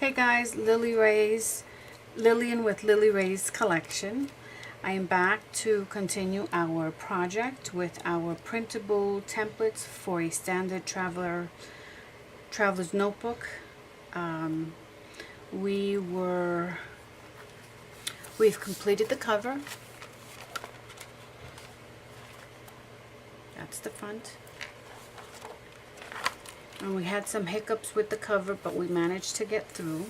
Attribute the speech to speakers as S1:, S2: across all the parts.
S1: Hey guys, Lillian with Lily Ray's collection. I am back to continue our project with our printable templates for a standard traveler's notebook. We've completed the cover. That's the front. And we had some hiccups with the cover, but we managed to get through.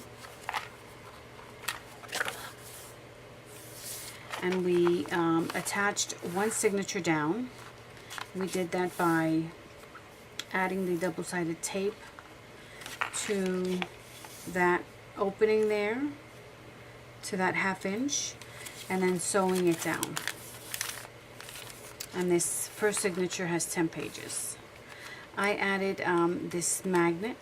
S1: And we attached one signature down. We did that by adding the double-sided tape to that opening there, to that 1/2 inch, and then sewing it down. And this first signature has 10 pages. I added this magnet.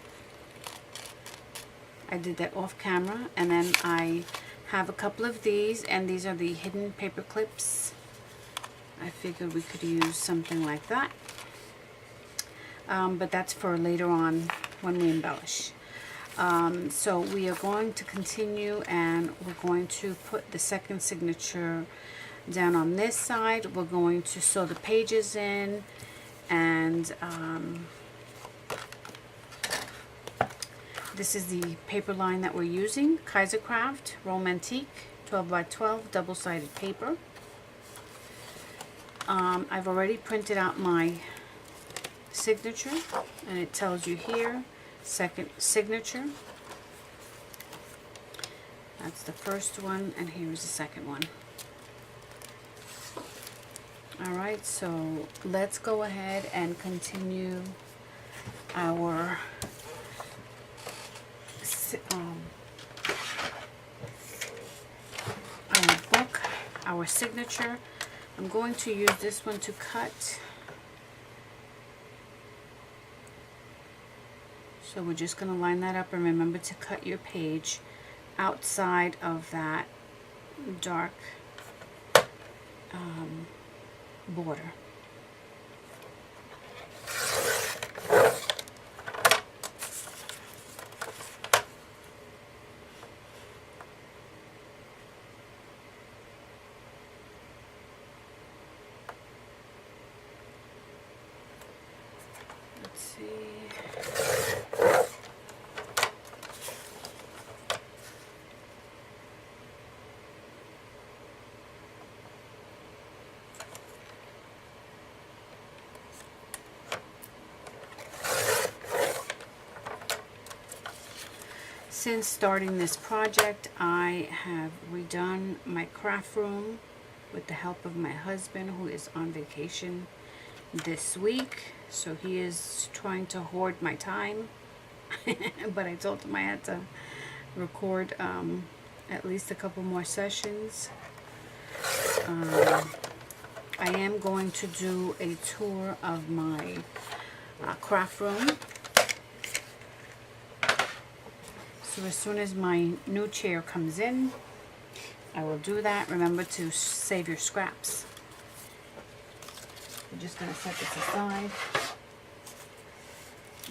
S1: I did that off camera, and then I have a couple of these, and these are the hidden paper clips. I figured we could use something like that, but that's for later on when we embellish. So we are going to continue, and we're going to put the second signature down on this side. We're going to sew the pages in, and this is the paper line that we're using, Kaisercraft Romantique 12 by 12 double-sided paper. I've already printed out my signature, and it tells you here, second signature. That's the first one, and here's the second one. Alright, so let's go ahead and continue our book, our signature. I'm going to use this one to cut. So we're just going to line that up, and remember to cut your page outside of that dark border. Let's see. Since starting this project, I have redone my craft room with the help of my husband, who is on vacation this week. So he is trying to hoard my time. But I told him I had to record at least a couple more sessions. I am going to do a tour of my craft room. So as soon as my new chair comes in, I will do that. Remember to save your scraps. I'm just going to set this aside.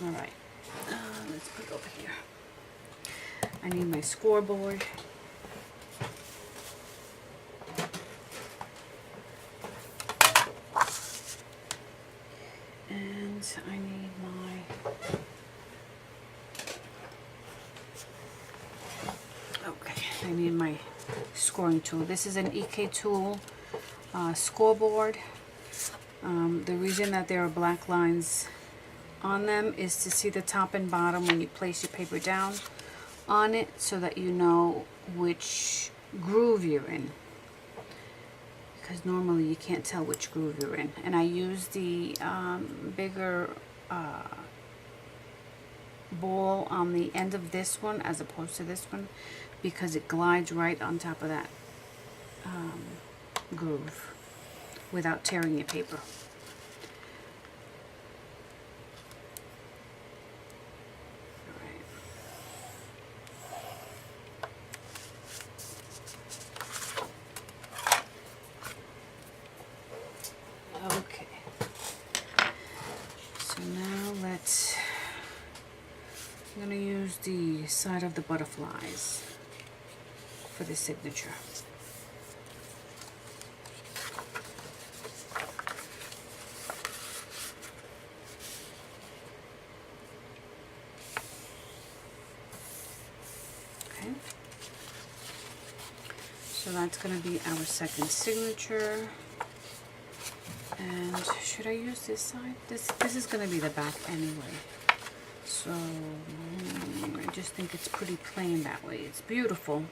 S1: Alright, let's put it over here. I need my scoreboard. And I need my... I need my scoring tool. This is an EK tool scoreboard. The reason that there are black lines on them is to see the top and bottom when you place your paper down on it, so that you know which groove you're in, because normally you can't tell which groove you're in. And I use the bigger ball on the end of this one as opposed to this one, because it glides right on top of that groove without tearing your paper. Okay. So now let's I'm going to use the side of the butterflies for the signature. Okay. So that's going to be our second signature. And should I use this side? This is going to be the back anyway. So I just think it's pretty plain that way. It's beautiful.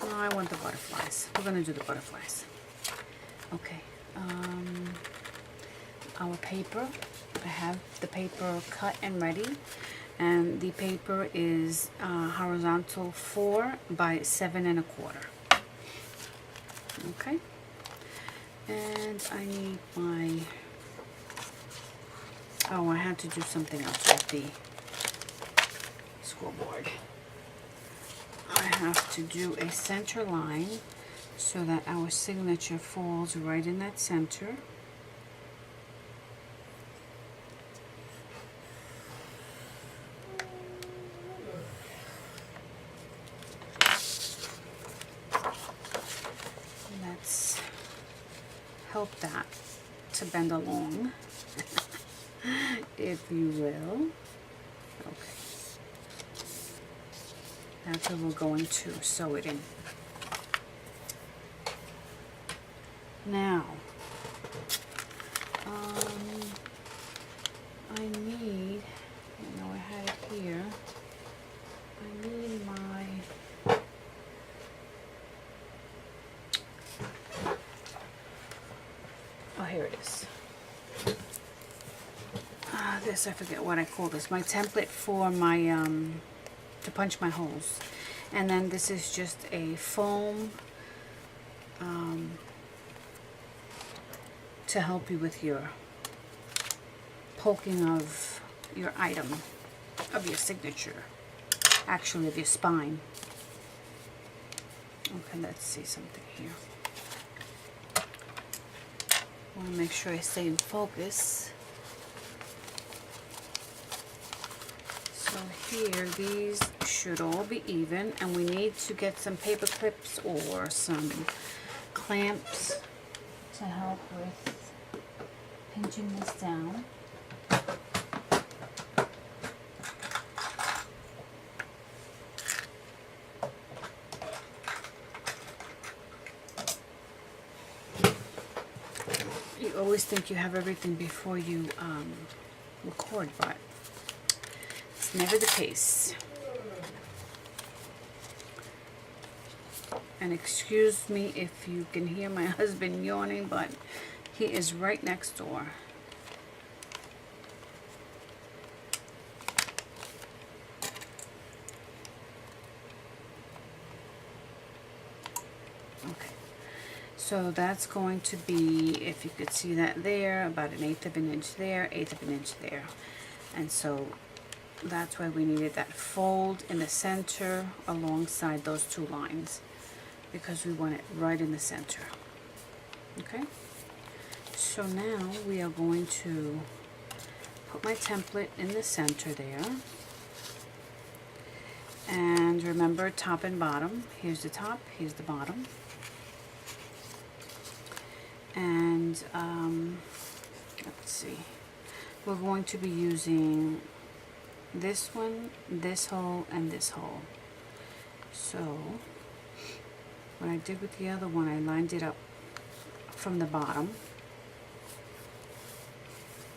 S1: No, I want the butterflies. We're going to do the butterflies. Okay. Our paper. I have the paper cut and ready. And the paper is horizontal 4 by 7 1/4. Okay. And I need my, oh, I had to do something else with the scoreboard. I have to do a center line so that our signature falls right in that center. Let's help that to bend along, if you will. Okay. That's where we're going to sew it in. Now, I need, I know I had it here, I need my, oh, here it is. This, I forget what I call this, my template for my, to punch my holes. And then this is just a foam to help you with your poking of your item, of your signature, actually of your spine. Okay, let's see something here. I want to make sure I stay in focus. So here, these should all be even, and we need to get some paper clips or some clamps to help with pinching this down. You always think you have everything before you record, but it's never the case. And excuse me if you can hear my husband yawning, but he is right next door. Okay, so that's going to be, if you could see that there, about 1/8 of an inch there, 1/8 of an inch there. And so that's why we needed that fold in the center alongside those two lines, because we want it right in the center. Okay, so now we are going to put my template in the center there. And remember, top and bottom. Here's the top, here's the bottom. And let's see, we're going to be using this one, this hole, and this hole. So what I did with the other one, I lined it up from the bottom.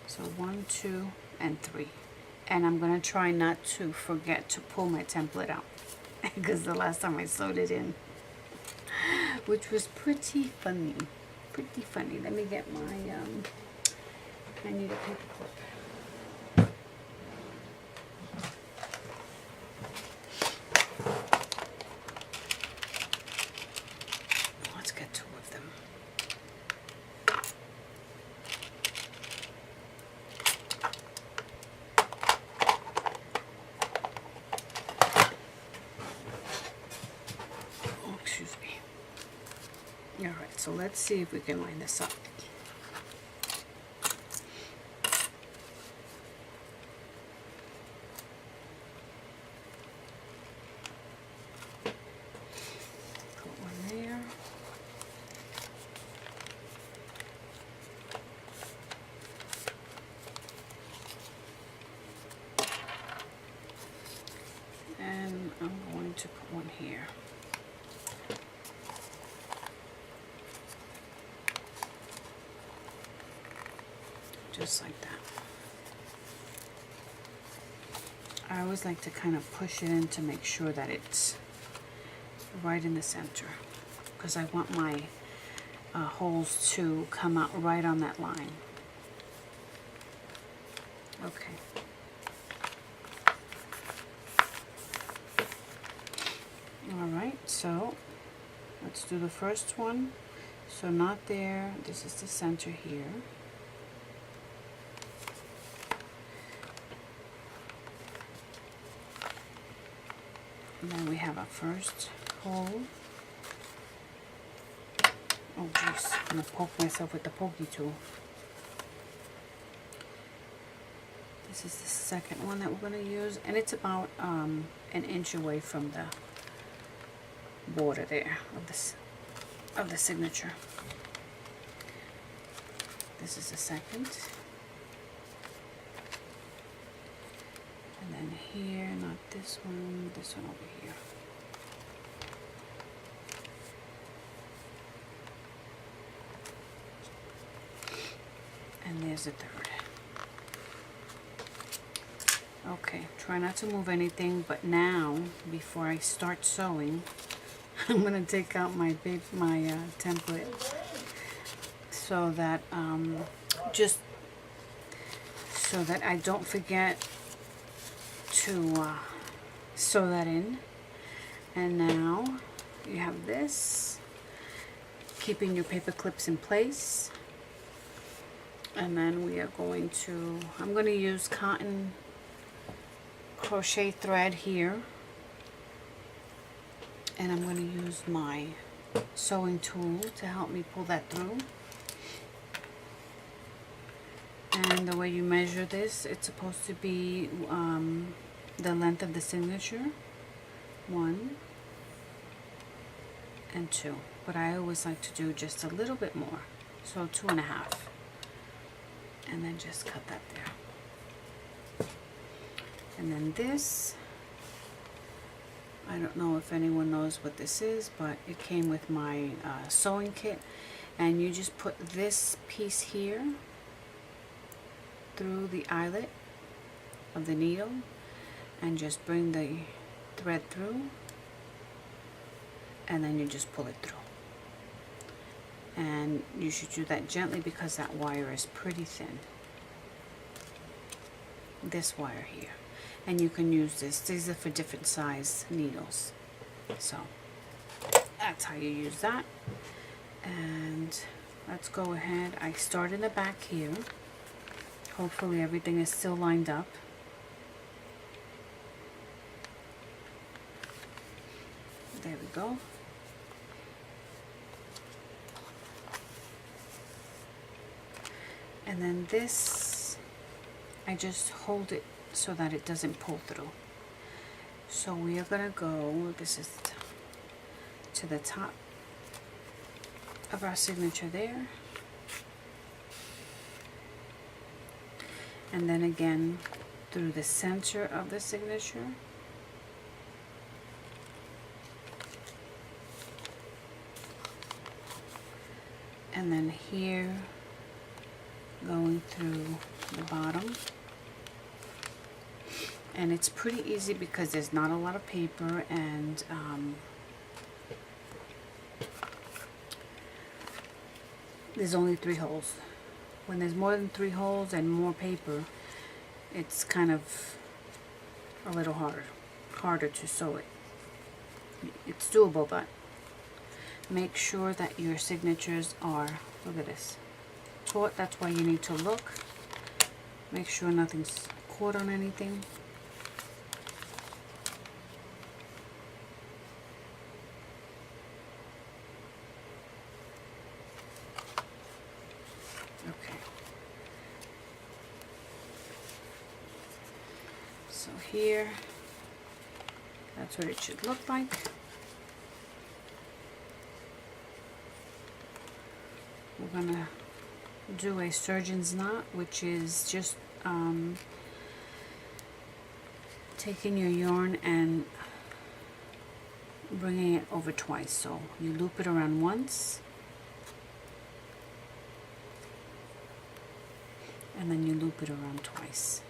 S1: So 1, 2, and 3. And I'm going to try not to forget to pull my template out, because the last time I sewed it in, which was pretty funny. Pretty funny. Let me get my, I need a paper clip. Let's get 2 of them. Oh, excuse me. Alright, so let's see if we can line this up. I'm going to put one here. Just like that. I always like to kind of push it in to make sure that it's right in the center, because I want my holes to come out right on that line. Okay. Alright, so let's do the first one. So not there, this is the center here. And then we have our first hole. Oh jeez, I'm gonna poke myself with the pokey tool. This is the second one that we're gonna use, and it's about an inch away from the border there of the signature. This is the second. And then here, not this one over here. And there's the third. Okay, try not to move anything, but now, before I start sewing, I'm going to take out my template so that, just so that I don't forget to sew that in. And now you have this, keeping your paper clips in place. And then we are going to, I'm going to use cotton crochet thread here. And I'm going to use my sewing tool to help me pull that through. And the way you measure this, it's supposed to be the length of the signature, 1 and 2. But I always like to do just a little bit more, so 2.5. And then just cut that there. And then this, I don't know if anyone knows what this is, but it came with my sewing kit. And you just put this piece here through the eyelet of the needle and just bring the thread through, and then you just pull it through. And you should do that gently because that wire is pretty thin. This wire here. And you can use this. These are for different size needles. So that's how you use that. And let's go ahead. I start in the back here. Hopefully everything is still lined up. There we go. And then this, I just hold it so that it doesn't pull through. So we are going to go, this is to the top of our signature there. And then again through the center of the signature. And then here, going through the bottom. And it's pretty easy because there's not a lot of paper, and there's only 3 holes. When there's more than 3 holes and more paper, it's kind of a little harder to sew it. It's doable, but make sure that your signatures are, look at this, taut. That's why you need to look. Make sure nothing's caught on anything. Okay. So here, that's what it should look like. We're gonna do a surgeon's knot, which is just taking your yarn and bringing it over twice. So you loop it around once, and then you loop it around twice.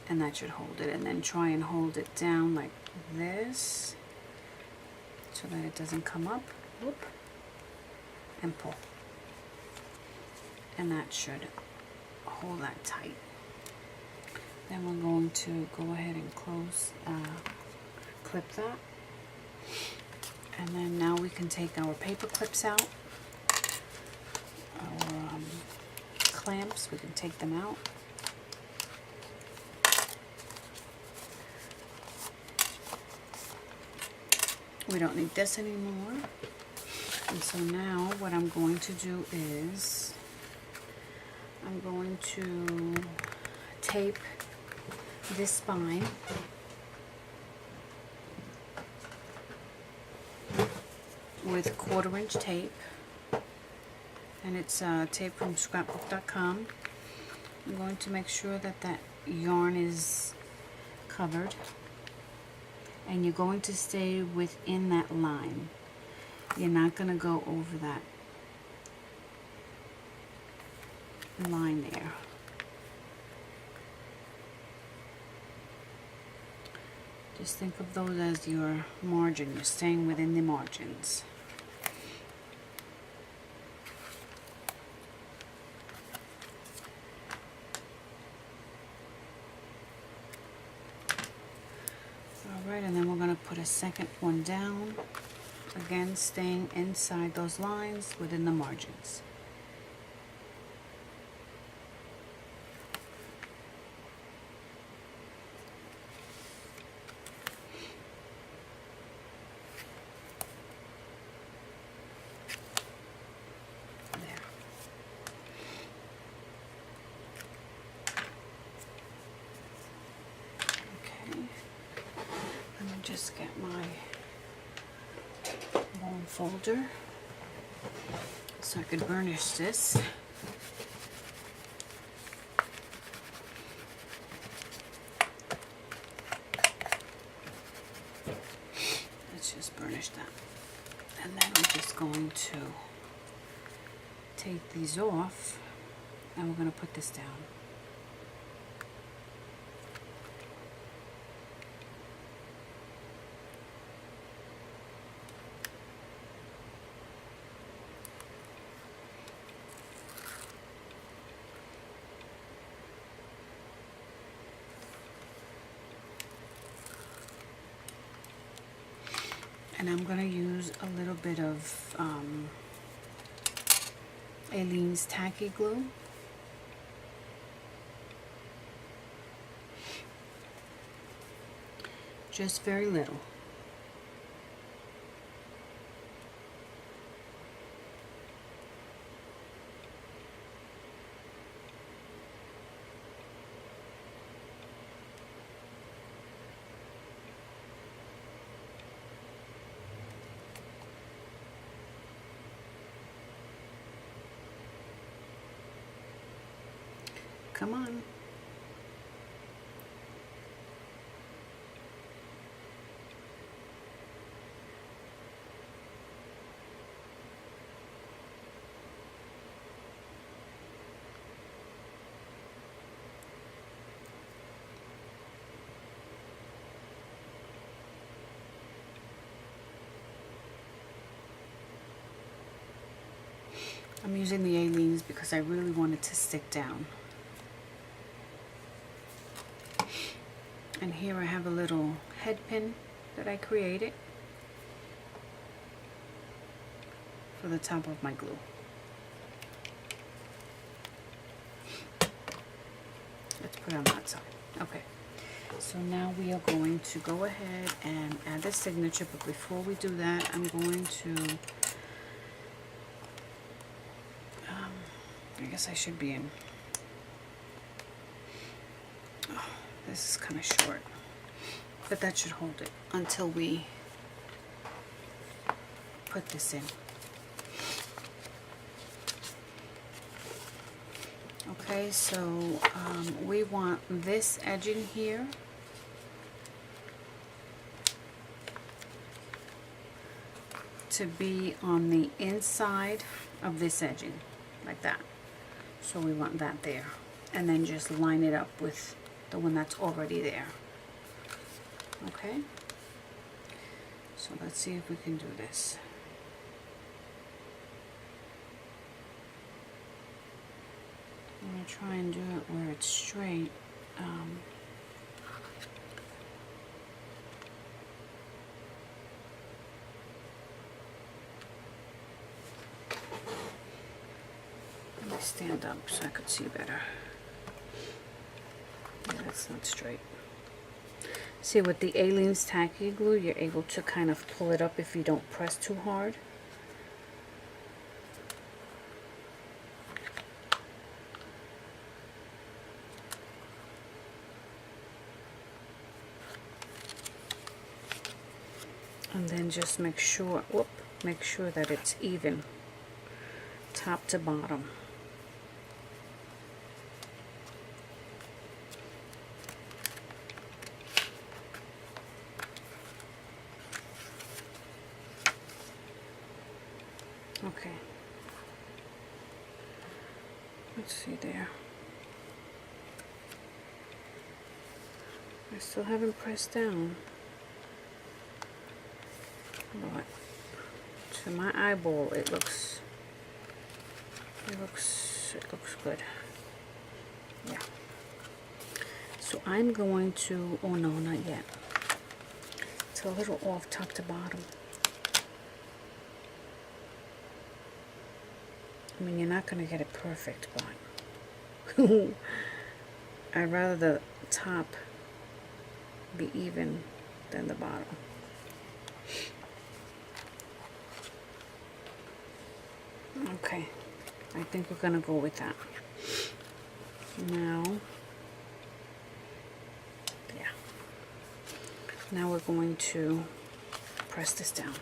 S1: And that should hold it, and then try and hold it down like this so that it doesn't come up. Whoop, and pull. And that should hold that tight. Then we're going to go ahead and close, clip that. And then now we can take our paper clips out, our clamps, we can take them out. We don't need this anymore. And so now what I'm going to do is I'm going to tape this spine with 1/4" tape, and it's tape from scrapbook.com. I'm going to make sure that that yarn is covered, and you're going to stay within that line. You're not going to go over that line there. Just think of those as your margin. You're staying within the margins. Alright, and then we're going to put a second one down. Again, staying inside those lines within the margins. There. Okay. Let me just get my bone folder so I could burnish this. Let's just burnish that. And then we're just going to take these off, and we're going to put this down. And I'm going to use a little bit of Aleene's tacky glue. Just very little. Come on. I'm using the Aleene's because I really want it to stick down. And here I have a little head pin that I created for the top of my glue. Let's put it on that side. Okay, so now we are going to go ahead and add the signature, but before we do that, I'm going to, I guess I should be in. This is kind of short, but that should hold it until we put this in. Okay, so we want this edging here to be on the inside of this edging, like that. So we want that there. And then just line it up with the one that's already there. Okay? So let's see if we can do this. I'm going to try and do it where it's straight. Let me stand up so I could see better. Yeah, that's not straight. See, with the Aleene's tacky glue, you're able to kind of pull it up if you don't press too hard. And then just make sure, make sure that it's even, top to bottom. Okay. Let's see there. I still haven't pressed down. But to my eyeball, it looks good. Yeah. So I'm going to, oh no, not yet. It's a little off top to bottom. I mean, you're not going to get it perfect, but I'd rather the top be even than the bottom. Okay, I think we're going to go with that. Now, yeah. Now we're going to press this down.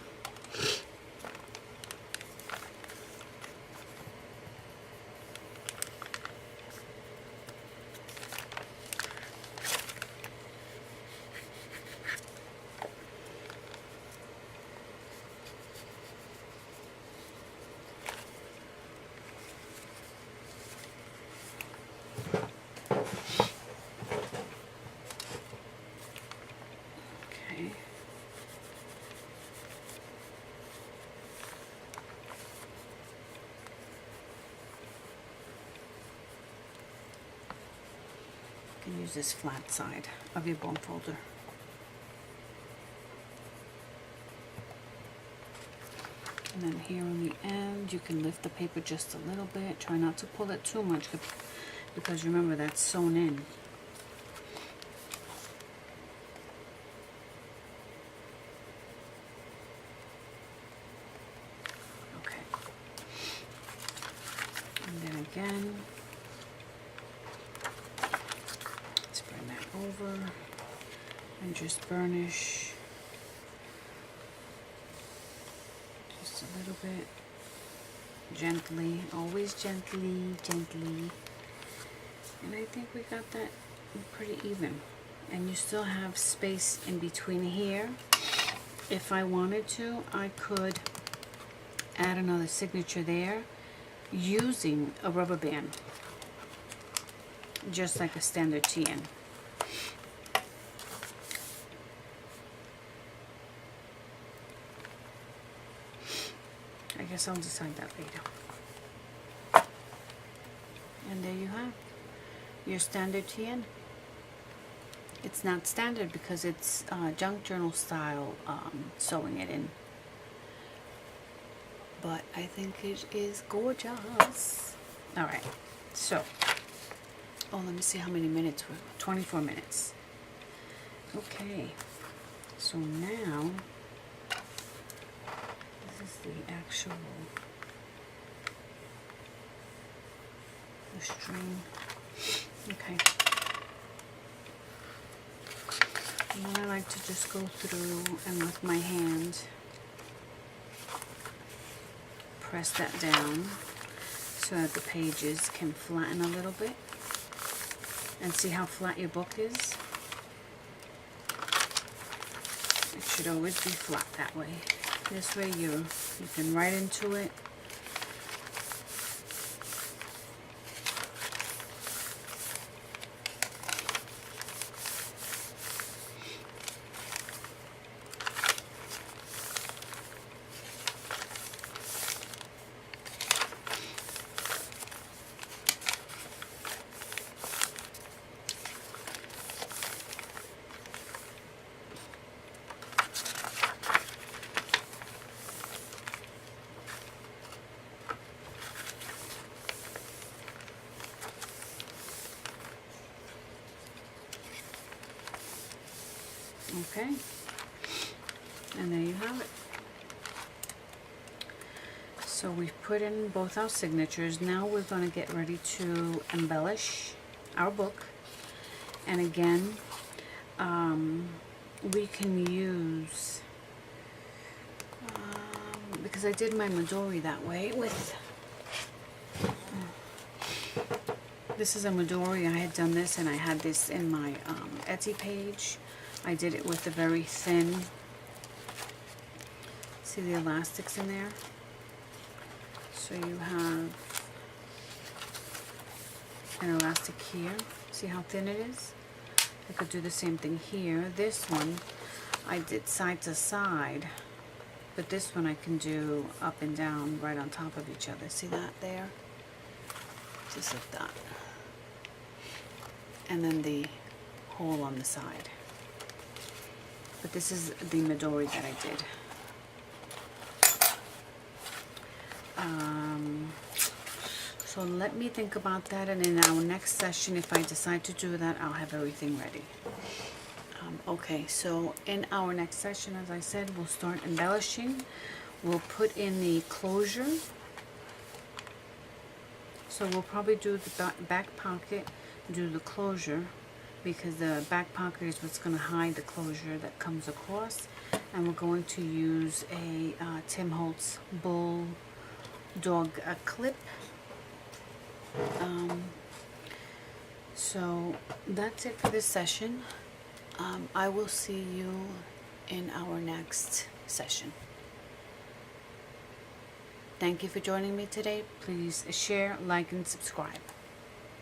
S1: Use this flat side of your bone folder. And then here on the end, you can lift the paper just a little bit. Try not to pull it too much because remember that's sewn in. Okay. And then again, over and just burnish just a little bit, gently, always gently. And I think we got that pretty even. And you still have space in between here. If I wanted to, I could add another signature there using a rubber band, just like a standard TN. I guess I'll decide that later. And there you have your standard TN. It's not standard because it's junk journal style sewing it in. But I think it is gorgeous. Alright, so, oh, let me see how many minutes we're 24 minutes. Okay, so now the actual string. Okay. And then I like to just go through and with my hand press that down so that the pages can flatten a little bit. And see how flat your book is? It should always be flat that way. This way you can write into it. Okay, and there you have it. So we've put in both our signatures. Now we're going to get ready to embellish our book. And again, we can use, because I did my Midori that way with, this is a Midori. I had done this and I had this in my Etsy page. I did it with a very thin, see the elastics in there? So you have an elastic here. See how thin it is? I could do the same thing here. This one I did side to side, but this one I can do up and down right on top of each other. See that there? Just like that. And then the hole on the side. But this is the Midori that I did. So let me think about that, and in our next session, if I decide to do that, I'll have everything ready. Okay, so in our next session, as I said, we'll start embellishing. We'll put in the closure. So we'll probably do the back pocket, do the closure, because the back pocket is what's going to hide the closure that comes across. And we're going to use a Tim Holtz Bulldog clip. So that's it for this session. I will see you in our next session. Thank you for joining me today. Please share, like, and subscribe.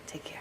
S1: Take care.